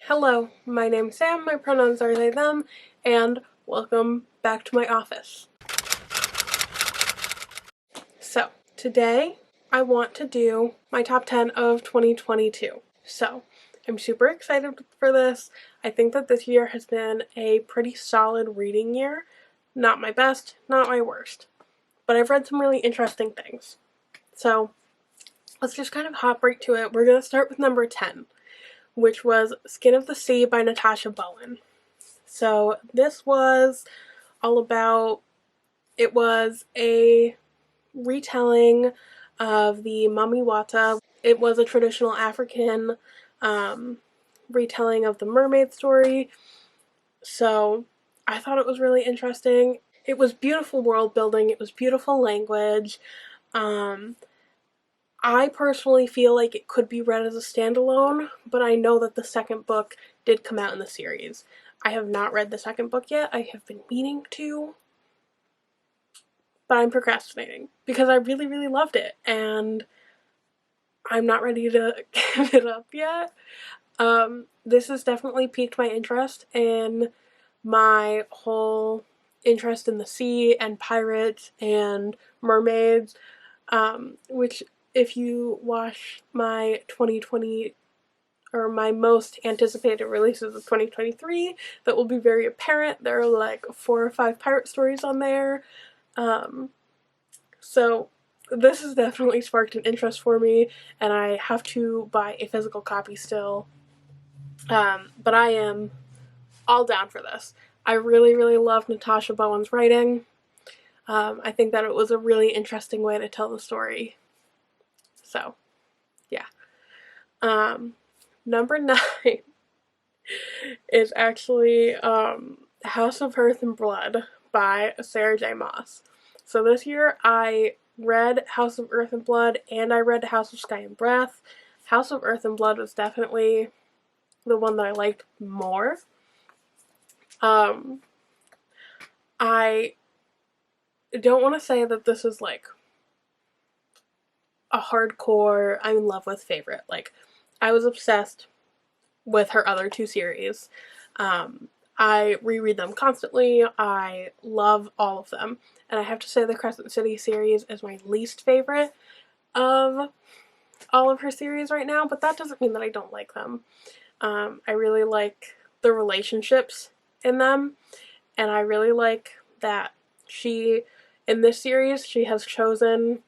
Hello, my name is Sam, my pronouns are they, them, and welcome back to my office. So, today I want to do my top 10 of 2022. So, I'm super excited for this. I think that this year has been a pretty solid reading year. Not my best, not my worst, but I've read some really interesting things. So, let's just kind of hop right to it. We're going to start with number 10. Which was Skin of the Sea by Natasha Bowen. So this was all about, it was a retelling of the Mami Wata. It was a traditional African retelling of the mermaid story. So I thought it was really interesting. It was beautiful world building. It was beautiful language. I personally feel like it could be read as a standalone, but I know that the second book did come out in the series. I have not read the second book yet. I have been meaning to, but I'm procrastinating because I really, really loved it, and I'm not ready to give it up yet. This has definitely piqued my interest in my whole interest in the sea and pirates and mermaids, which if you watch my 2020 or my most anticipated releases of 2023, that will be very apparent. There are like 4 or 5 pirate stories on there. So this has definitely sparked an interest for me, and I have to buy a physical copy still. But I am all down for this. I really, really love Natasha Bowen's writing. I think that it was a really interesting way to tell the story. So, yeah. Number 9 is actually House of Earth and Blood by Sarah J. Maas. So this year I read House of Earth and Blood and I read House of Sky and Breath. House of Earth and Blood was definitely the one that I liked more. I don't want to say that this is like a hardcore I'm in love with favorite. Like, I was obsessed with her other 2 series. I reread them constantly. I love all of them. And I have to say the Crescent City series is my least favorite of all of her series right now, but that doesn't mean that I don't like them. I really like the relationships in them, and I really like that in this series, she has chosen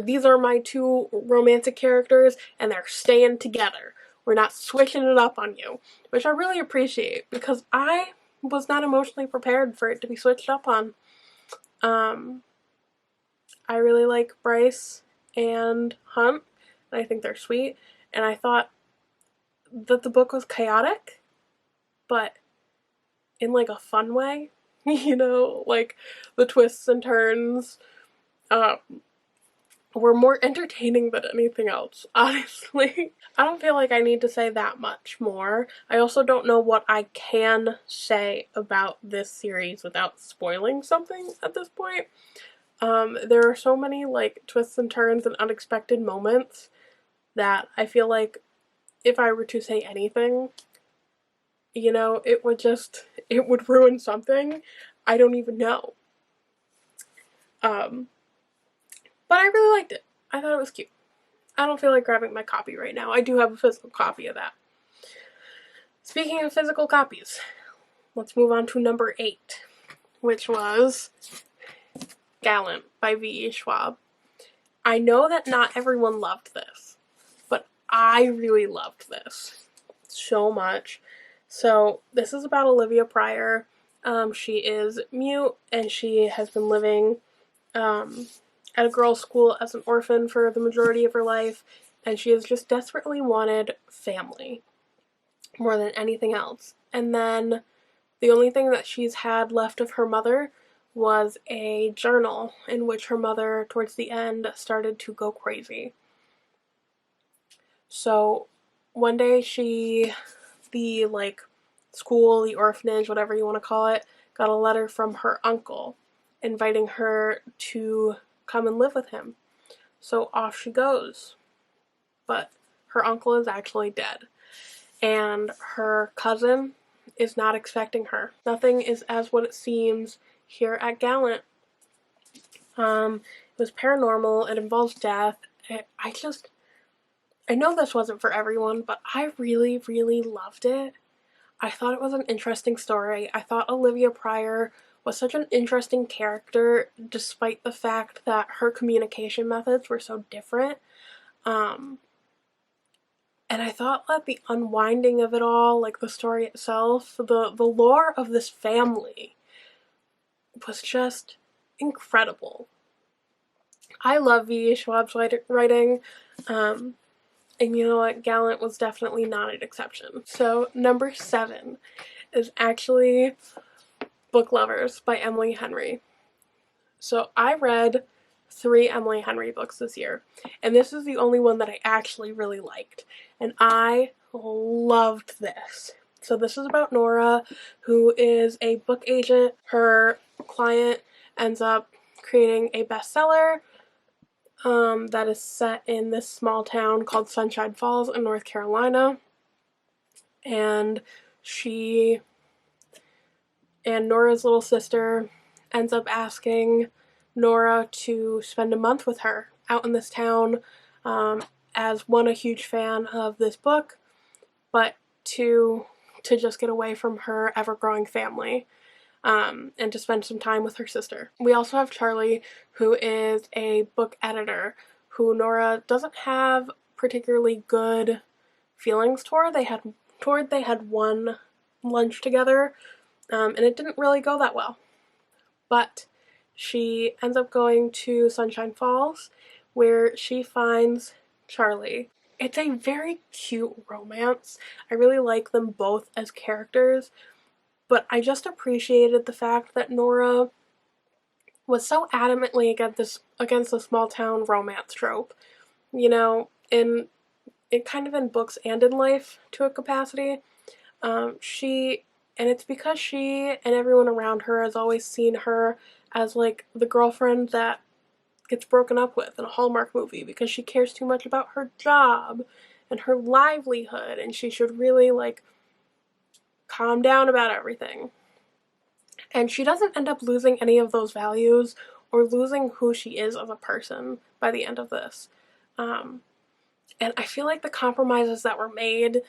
these are my 2 romantic characters, and they're staying together. We're not switching it up on you, which I really appreciate because I was not emotionally prepared for it to be switched up on. I really like Bryce and Hunt, and I think they're sweet, and I thought that the book was chaotic, but in like a fun way, like the twists and turns were more entertaining than anything else, honestly. I don't feel like I need to say that much more. I also don't know what I can say about this series without spoiling something at this point. There are so many like twists and turns and unexpected moments that I feel like if I were to say anything, it would ruin something. I don't even know. But I really liked it. I thought it was cute. I don't feel like grabbing my copy right now. I do have a physical copy of that. Speaking of physical copies, let's move on to number 8, which was Gallant by VE Shcwab. I know that not everyone loved this, but I really loved this so much. So this is about Olivia Pryor. She is mute, and she has been living at a girls' school as an orphan for the majority of her life, and she has just desperately wanted family more than anything else. And then the only thing that she's had left of her mother was a journal in which her mother, towards the end, started to go crazy. So one day the school, the orphanage, whatever you want to call it, got a letter from her uncle inviting her to come and live with him. So off she goes. But her uncle is actually dead. and her cousin is not expecting her. Nothing is as what it seems here at Gallant. It was paranormal, it involves death. I know this wasn't for everyone, but I really, really loved it. I thought it was an interesting story. I thought Olivia Pryor was such an interesting character, despite the fact that her communication methods were so different. And I thought that the unwinding of it all, like the story itself, the lore of this family was just incredible. I love VE Shcwab's writing, and you know what, Gallant was definitely not an exception. So number 7 is actually Book Lovers by Emily Henry. So I read 3 Emily Henry books this year, and this is the only one that I actually really liked, and I loved this. So this is about Nora, who is a book agent. Her client ends up creating a bestseller that is set in this small town called Sunshine Falls in North Carolina, and Nora's little sister ends up asking Nora to spend a month with her out in this town, as one, a huge fan of this book, but two, to just get away from her ever-growing family, and to spend some time with her sister. We also have Charlie, who is a book editor, who Nora doesn't have particularly good feelings toward. They had one lunch together, and it didn't really go that well. But she ends up going to Sunshine Falls, where she finds Charlie. It's a very cute romance. I really like them both as characters, but I just appreciated the fact that Nora was so adamantly against the small town romance trope. You know, in books and in life to a capacity. And it's because she and everyone around her has always seen her as like the girlfriend that gets broken up with in a Hallmark movie because she cares too much about her job and her livelihood, and she should really like calm down about everything. And she doesn't end up losing any of those values or losing who she is as a person by the end of this. And I feel like the compromises that were made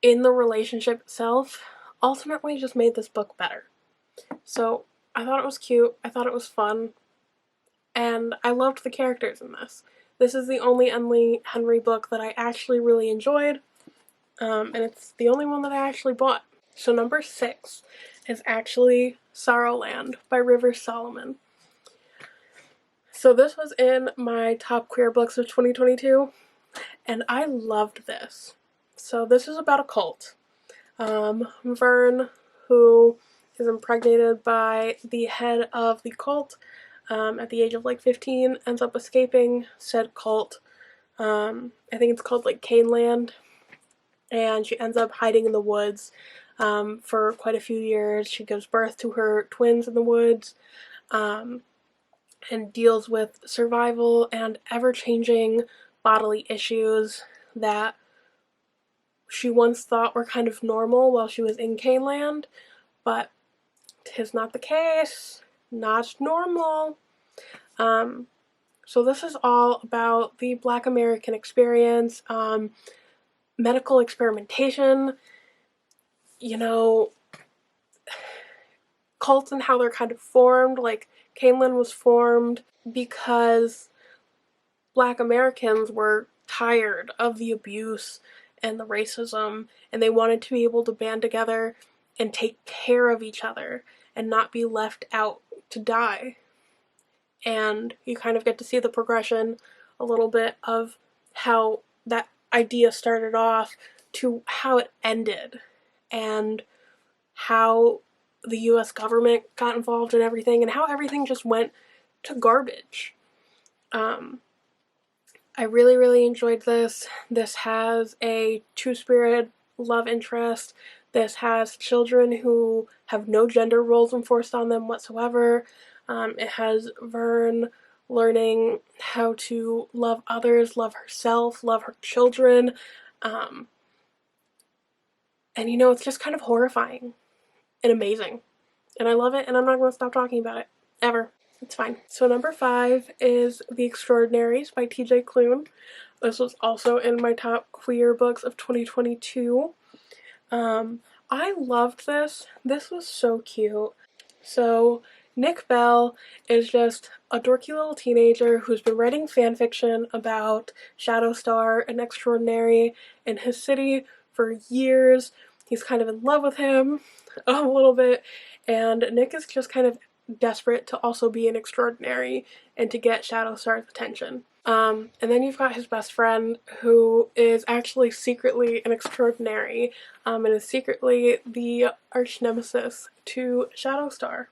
in the relationship itself ultimately just made this book better. So I thought it was cute, I thought it was fun, and I loved the characters in this. This is the only Emily Henry book that I actually really enjoyed, and it's the only one that I actually bought. So number 6 is actually Sorrowland by Rivers Solomon. So this was in my top queer books of 2022, and I loved this. So this is about a cult. Vern, who is impregnated by the head of the cult at the age of like 15, ends up escaping said cult. I think it's called like Caneland, and she ends up hiding in the woods for quite a few years. She gives birth to her twins in the woods, and deals with survival and ever-changing bodily issues that she once thought were kind of normal while she was in Caneland, but 'tis not the case. Not normal. So this is all about the Black American experience, medical experimentation, you know, cults and how they're kind of formed. Like, Caneland was formed because Black Americans were tired of the abuse and the racism, and they wanted to be able to band together and take care of each other and not be left out to die. And you kind of get to see the progression a little bit of how that idea started off to how it ended, and how the US government got involved in everything, and how everything just went to garbage. I really, really enjoyed this. This has a two-spirited love interest. This has children who have no gender roles enforced on them whatsoever. It has Vern learning how to love others, love herself, love her children. And you know, it's just kind of horrifying and amazing. And I love it, and I'm not going to stop talking about it. Ever. It's fine. So number 5 is The Extraordinaries by TJ Klune. This was also in my top queer books of 2022. I loved this. This was so cute. So Nick Bell is just a dorky little teenager who's been writing fanfiction about Shadowstar, an extraordinary in his city for years. He's kind of in love with him a little bit, and Nick is just kind of desperate to also be an extraordinary and to get Shadowstar's attention. And then you've got his best friend who is actually secretly an extraordinary, and is secretly the arch nemesis to Shadowstar.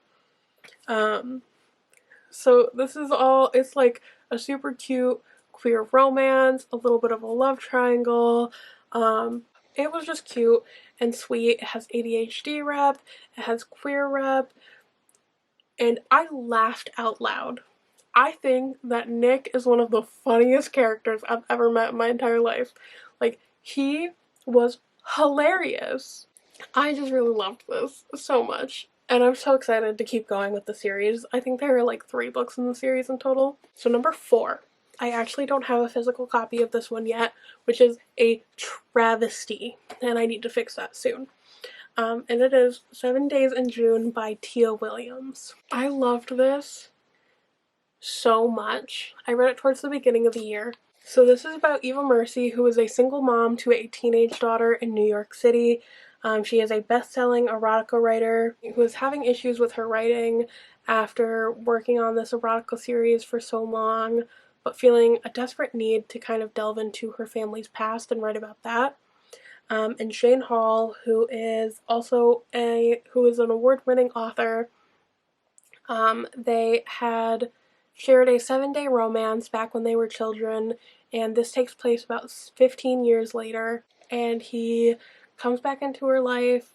So this is all, it's like a super cute queer romance, a little bit of a love triangle. It was just cute and sweet. It has ADHD rep, it has queer rep, and I laughed out loud. I think that Nick is one of the funniest characters I've ever met in my entire life. Like, he was hilarious. I just really loved this so much. And I'm so excited to keep going with the series. I think there are like 3 books in the series in total. So number 4. I actually don't have a physical copy of this one yet, which is a travesty. And I need to fix that soon. And it is 7 Days in June by Tia Williams. I loved this so much. I read it towards the beginning of the year. So this is about Eva Mercy, who is a single mom to a teenage daughter in New York City. She is a best-selling erotica writer who is having issues with her writing after working on this erotica series for so long, but feeling a desperate need to kind of delve into her family's past and write about that. And Shane Hall, who is also an award-winning author, they had shared a 7-day romance back when they were children, and this takes place about 15 years later, and he comes back into her life,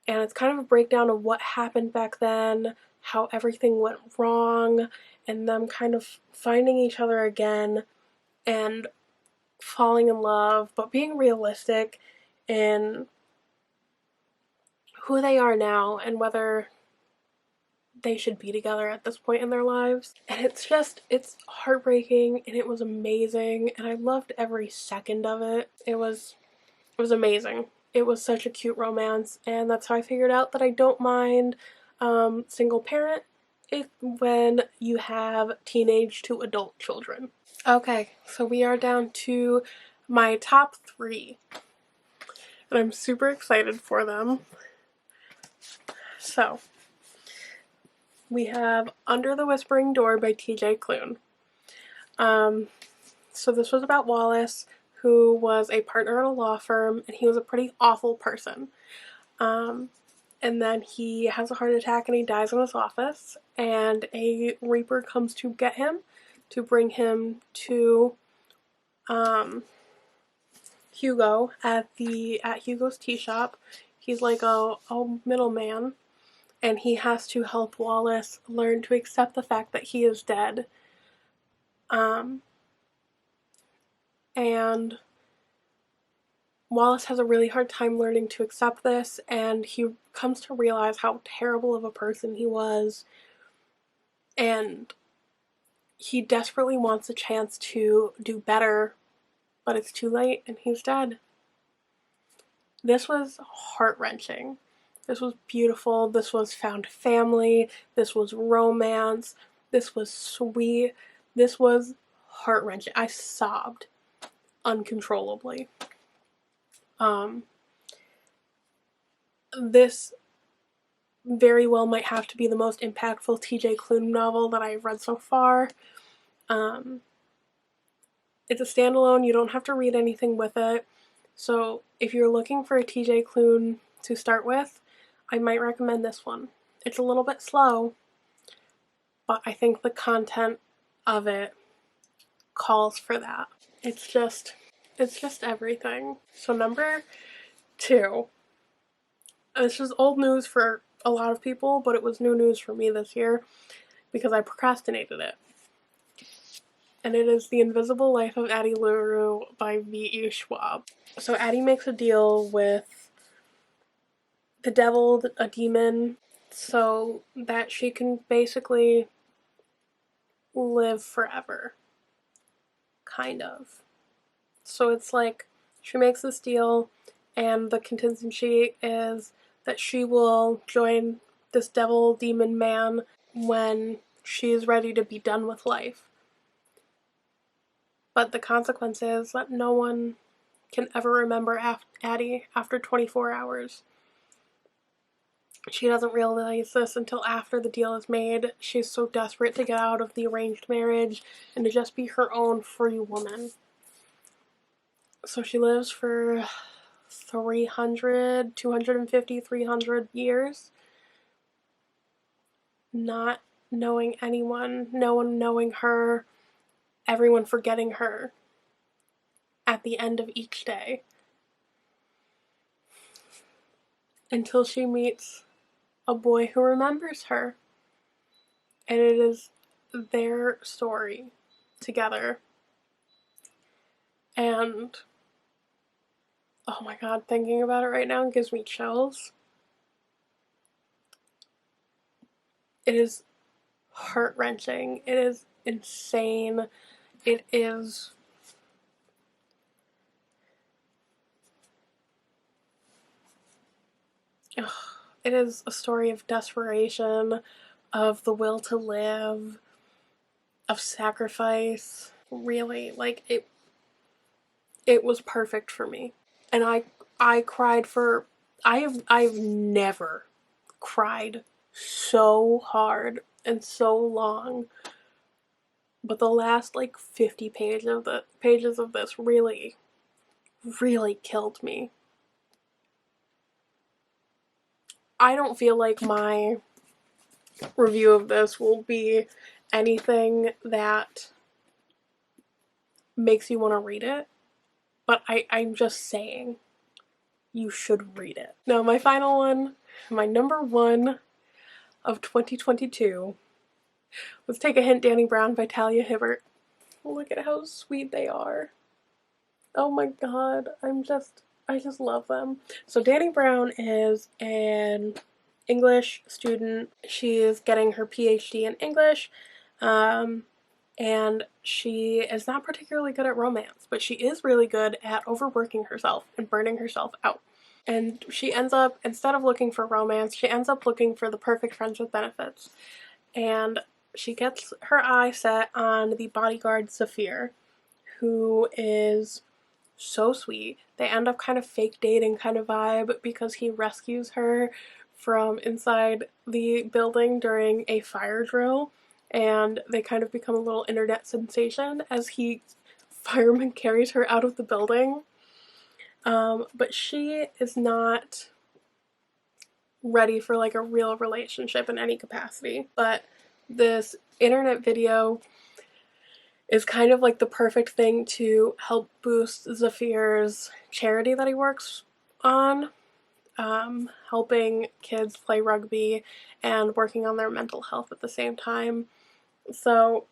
and it's kind of a breakdown of what happened back then, how everything went wrong, and them kind of finding each other again and falling in love, but being realistic in who they are now and whether they should be together at this point in their lives. And it's heartbreaking, and it was amazing, and I loved every second of it. It was amazing. It was such a cute romance, and that's how I figured out that I don't mind single parent when you have teenage to adult children. Okay, so we are down to my top 3, and I'm super excited for them. So we have Under the Whispering Door by TJ Klune. So this was about Wallace, who was a partner at a law firm, and he was a pretty awful person. And then he has a heart attack and he dies in his office, and a Reaper comes to get him, to bring him to Hugo at Hugo's tea shop. He's like a middleman, and he has to help Wallace learn to accept the fact that he is dead. And Wallace has a really hard time learning to accept this, and he comes to realize how terrible of a person he was, and he desperately wants a chance to do better, but it's too late and he's dead. This was heart-wrenching. This was beautiful. This was found family. This was romance. This was sweet. This was heart-wrenching. I sobbed uncontrollably. This very well might have to be the most impactful TJ Klune novel that I've read so far. It's a standalone. You don't have to read anything with it. So if you're looking for a TJ Klune to start with, I might recommend this one. It's a little bit slow, but I think the content of it calls for that. It's just everything. So number 2. This is old news for a lot of people, but it was new news for me this year because I procrastinated it. And it is The Invisible Life of Addie Larue by VE Shcwab. So Addie makes a deal with the devil, a demon, so that she can basically live forever. Kind of. So it's like she makes this deal, and the contingency is that she will join this devil demon man when she's ready to be done with life. But the consequence is that no one can ever remember Addie after 24 hours. She doesn't realize this until after the deal is made. She's so desperate to get out of the arranged marriage and to just be her own free woman. So she lives for 250, 300 years, not knowing anyone, no one knowing her, everyone forgetting her at the end of each day. Until she meets a boy who remembers her. And it is their story together. And oh my god, thinking about it right now gives me chills. It is heart-wrenching. It is insane. It is it is a story of desperation, of the will to live, of sacrifice. Really, like it was perfect for me. And I cried for I've never cried so hard and so long. But the last like 50 pages of this really killed me. I don't feel like my review of this will be anything that makes you want to read it, but I'm just saying you should read it. Now, my final one, my number one of 2022 was Take a Hint, Dani Brown by Talia Hibert. Look at how sweet they are. Oh my god, I just love them. So Dani Brown is an English student. She is getting her PhD in English, and she is not particularly good at romance, but she is really good at overworking herself and burning herself out. And she ends up, instead of looking for romance, she ends up looking for the perfect friends with benefits. And she gets her eye set on the bodyguard Zafir, who is so sweet. They end up kind of fake dating kind of vibe because he rescues her from inside the building during a fire drill, and they kind of become a little internet sensation as fireman carries her out of the building. But she is not ready for like a real relationship in any capacity. But this internet video is kind of like the perfect thing to help boost Zafir's charity that he works on, helping kids play rugby and working on their mental health at the same time. So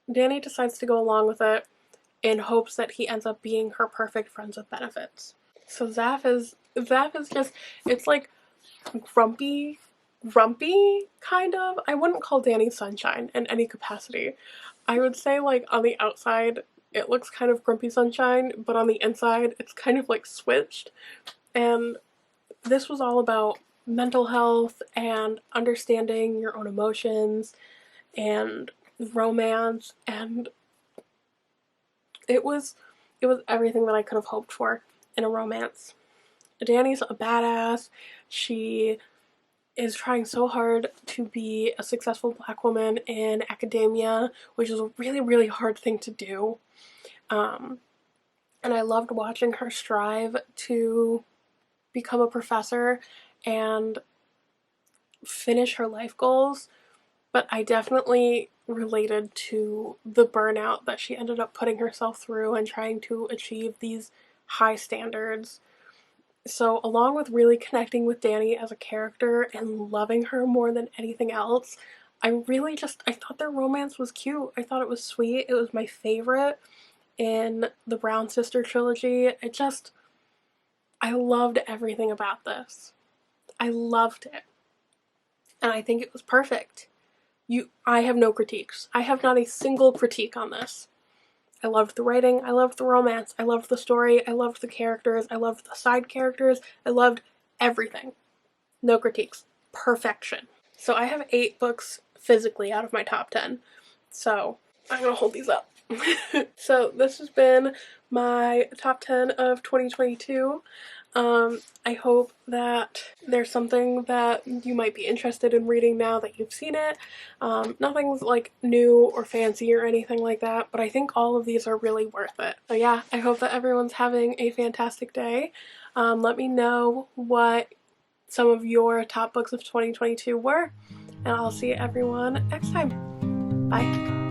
Dani decides to go along with it in hopes that he ends up being her perfect friends with benefits. So Zaf is just, it's like grumpy, kind of. I wouldn't call Dani sunshine in any capacity. I would say like on the outside it looks kind of grumpy sunshine, but on the inside it's kind of like switched. And this was all about mental health and understanding your own emotions and romance, and it was everything that I could have hoped for in a romance. Dani's a badass. She is trying so hard to be a successful black woman in academia, which is a really, really hard thing to do. And I loved watching her strive to become a professor and finish her life goals, but I definitely related to the burnout that she ended up putting herself through and trying to achieve these high standards. So along with really connecting with Dani as a character and loving her more than anything else, I thought their romance was cute. I thought it was sweet. It was my favorite in the Brown Sister trilogy. I loved everything about this. I loved it. And I think it was perfect. I have no critiques. I have not a single critique on this. I loved the writing, I loved the romance, I loved the story, I loved the characters, I loved the side characters, I loved everything. No critiques. Perfection. So I have 8 books physically out of my top 10. So I'm gonna hold these up. So this has been my top 10 of 2022. I hope that there's something that you might be interested in reading now that you've seen it. Nothing's like new or fancy or anything like that, but I think all of these are really worth it. So yeah, I hope that everyone's having a fantastic day. Let me know what some of your top books of 2022 were, and I'll see everyone next time. Bye.